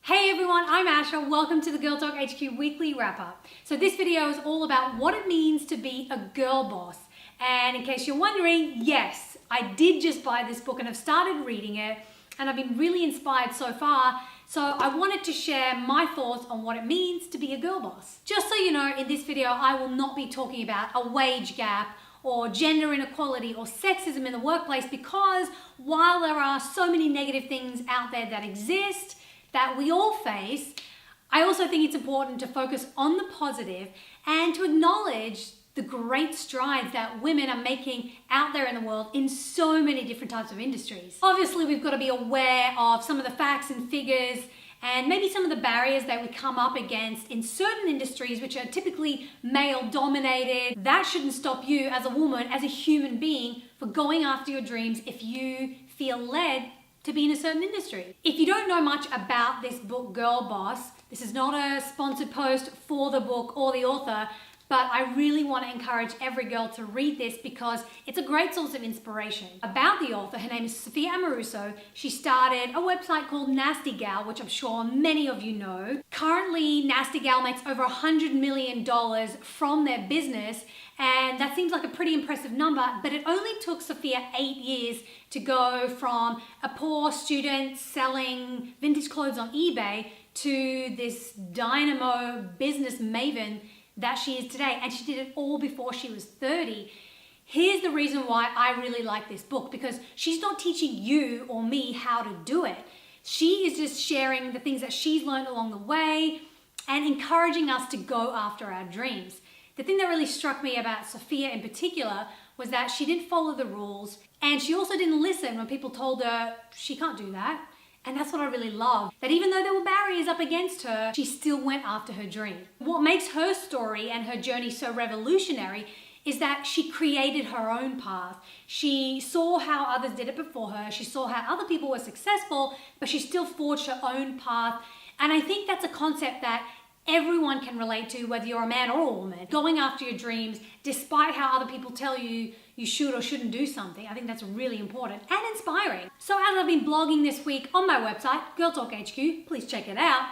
Hey everyone, I'm Asha. Welcome to the Girl Talk HQ weekly wrap-up. So this video is all about what it means to be a girl boss. And in case you're wondering, yes, I did just buy this book and I've started reading it and I've been really inspired so far. So I wanted to share my thoughts on what it means to be a girl boss. Just so you know, in this video, I will not be talking about a wage gap or gender inequality or sexism in the workplace, because while there are so many negative things out there that exist, that we all face, I also think it's important to focus on the positive and to acknowledge the great strides that women are making out there in the world in so many different types of industries. Obviously, we've got to be aware of some of the facts and figures and maybe some of the barriers that we come up against in certain industries which are typically male dominated. That shouldn't stop you as a woman, as a human being, for going after your dreams if you feel led to be in a certain industry. If you don't know much about this book, Girlboss, this is not a sponsored post for the book or the author, but I really want to encourage every girl to read this because it's a great source of inspiration. About the author, her name is Sophia Amoruso. She started a website called Nasty Gall, which I'm sure many of you know. Currently, Nasty Gall makes over $100 million from their business, and that seems like a pretty impressive number, but it only took Sophia 8 years to go from a poor student selling vintage clothes on eBay to this dynamo business maven that she is today, and she did it all before she was 30. Here's the reason why I really like this book, because she's not teaching you or me how to do it. She is just sharing the things that she's learned along the way and encouraging us to go after our dreams. The thing that really struck me about Sophia in particular was that she didn't follow the rules, and she also didn't listen when people told her she can't do that. And that's what I really love, that even though there were barriers up against her, she still went after her dream. What makes her story and her journey so revolutionary is that she created her own path. She saw how others did it before her, she saw how other people were successful, but she still forged her own path. And I think that's a concept that everyone can relate to, whether you're a man or a woman. Going after your dreams, despite how other people tell you you should or shouldn't do something. I think that's really important and inspiring. So as I've been blogging this week on my website, Girl Talk HQ, please check it out,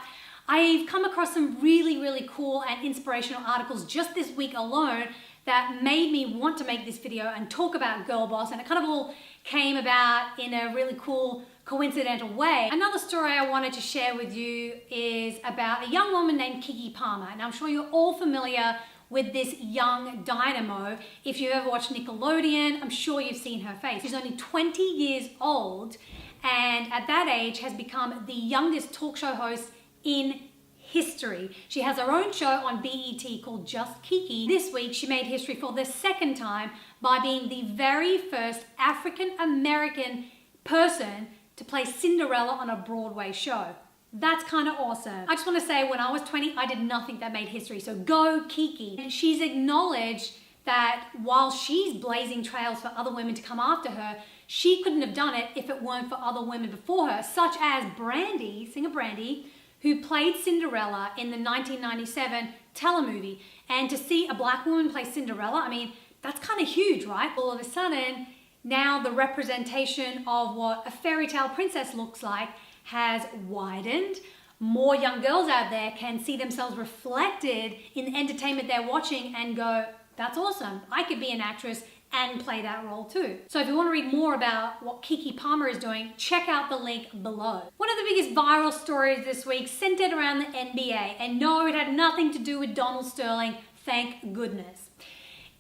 I've come across some really cool and inspirational articles just this week alone that made me want to make this video and talk about Girlboss, and it kind of all came about in a really cool, coincidental way. Another story I wanted to share with you is about a young woman named Keke Palmer. And I'm sure you're all familiar with this young dynamo. If you ever watched Nickelodeon, I'm sure you've seen her face. She's only 20 years old, and at that age has become the youngest talk show host in history. She has her own show on BET called Just Keke. This week, she made history for the second time by being the very first African-American person to play Cinderella on a Broadway show. That's kind of awesome. I just want to say, when I was 20, I did nothing that made history, so go Keke. And she's acknowledged that while she's blazing trails for other women to come after her, she couldn't have done it if it weren't for other women before her, such as Brandy, singer Brandy, who played Cinderella in the 1997 telemovie. And to see a black woman play Cinderella, I mean, that's kind of huge, right? All of a sudden, now the representation of what a fairy tale princess looks like has widened. More young girls out there can see themselves reflected in the entertainment they're watching and go, that's awesome, I could be an actress and play that role too. So if you want to read more about what Keke Palmer is doing, check out the link below. One of the biggest viral stories this week centered around the NBA, and no, it had nothing to do with Donald Sterling, thank goodness.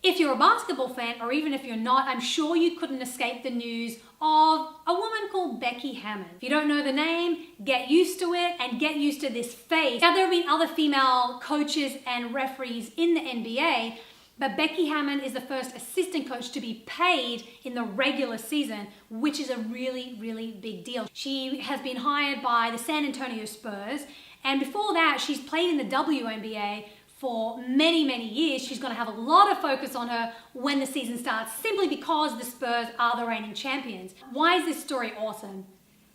If you're a basketball fan, or even if you're not, I'm sure you couldn't escape the news of a woman called Becky Hammon. If you don't know the name, get used to it and get used to this face. Now, there have been other female coaches and referees in the NBA, but Becky Hammon is the first assistant coach to be paid in the regular season, which is a really big deal. She has been hired by the San Antonio Spurs, and before that, she's played in the WNBA for many years. She's going to have a lot of focus on her when the season starts, simply because the Spurs are the reigning champions. Why is this story awesome?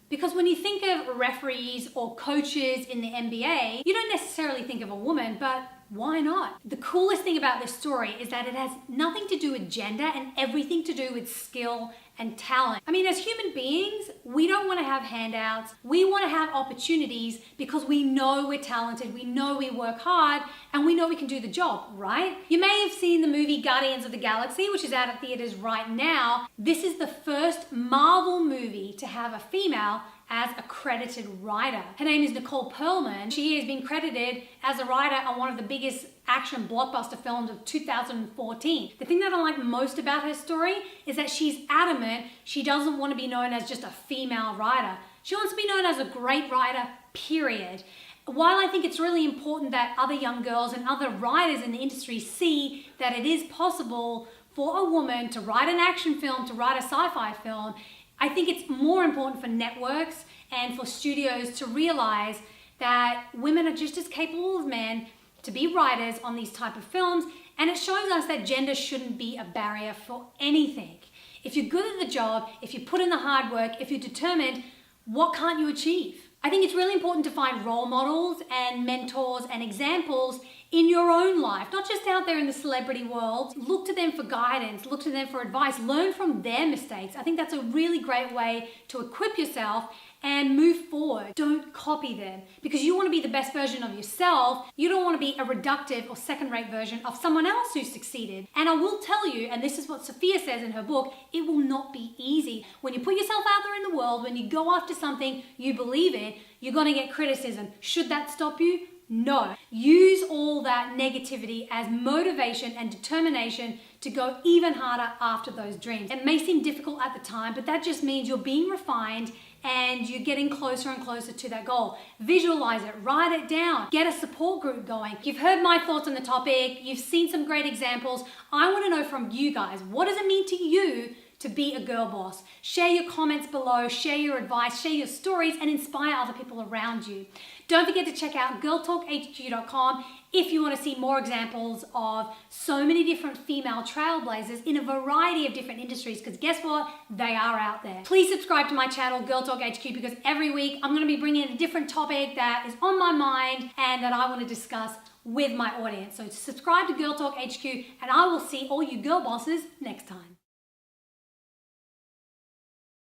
Because when you think of referees or coaches in the NBA, you don't necessarily think of a woman, but why not? The coolest thing about this story is that it has nothing to do with gender and everything to do with skill and talent. I mean, as human beings, we don't want to have handouts. We want to have opportunities because we know we're talented, we know we work hard, and we know we can do the job, right? You may have seen the movie Guardians of the Galaxy, which is out at theaters right now. This is the first Marvel movie to have a female as a credited writer. Her name is Call Pearlman. She has been credited as a writer on one of the biggest action blockbuster films of 2014. The thing that I like most about her story is that she's adamant she doesn't want to be known as just a female writer. She wants to be known as a great writer, period. While I think it's really important that other young girls and other writers in the industry see that it is possible for a woman to write an action film, to write a sci-fi film, I think it's more important for networks and for studios to realize that women are just as capable as men to be writers on these type of films, and it shows us that gender shouldn't be a barrier for anything. If you're good at the job, if you put in the hard work, if you're determined, what can't you achieve? I think it's really important to find role models and mentors and examples in your own life, not just out there in the celebrity world. Look to them for guidance, look to them for advice, learn from their mistakes. I think that's a really great way to equip yourself and move forward. Don't copy them because you want to be the best version of yourself. You don't want to be a reductive or second-rate version of someone else who succeeded. And I will tell you, and this is what Sophia says in her book, it will not be easy. When you put yourself out there in the world, when you go after something you believe in, you're going to get criticism. Should that stop you? No. Use all that negativity as motivation and determination to go even harder after those dreams. It may seem difficult at the time, but that just means you're being refined and you're getting closer and closer to that goal. Visualize it, write it down, get a support group going. You've heard my thoughts on the topic, you've seen some great examples. I want to know from you guys, what does it mean to you to be a girl boss? Share your comments below, share your advice, share your stories, and inspire other people around you. Don't forget to check out girltalkhq.com if you want to see more examples of so many different female trailblazers in a variety of different industries, because guess what? They are out there. Please subscribe to my channel, Girl Talk HQ, because every week I'm going to be bringing in a different topic that is on my mind and that I want to discuss with my audience. So subscribe to Girl Talk HQ and I will see all you girl bosses next time.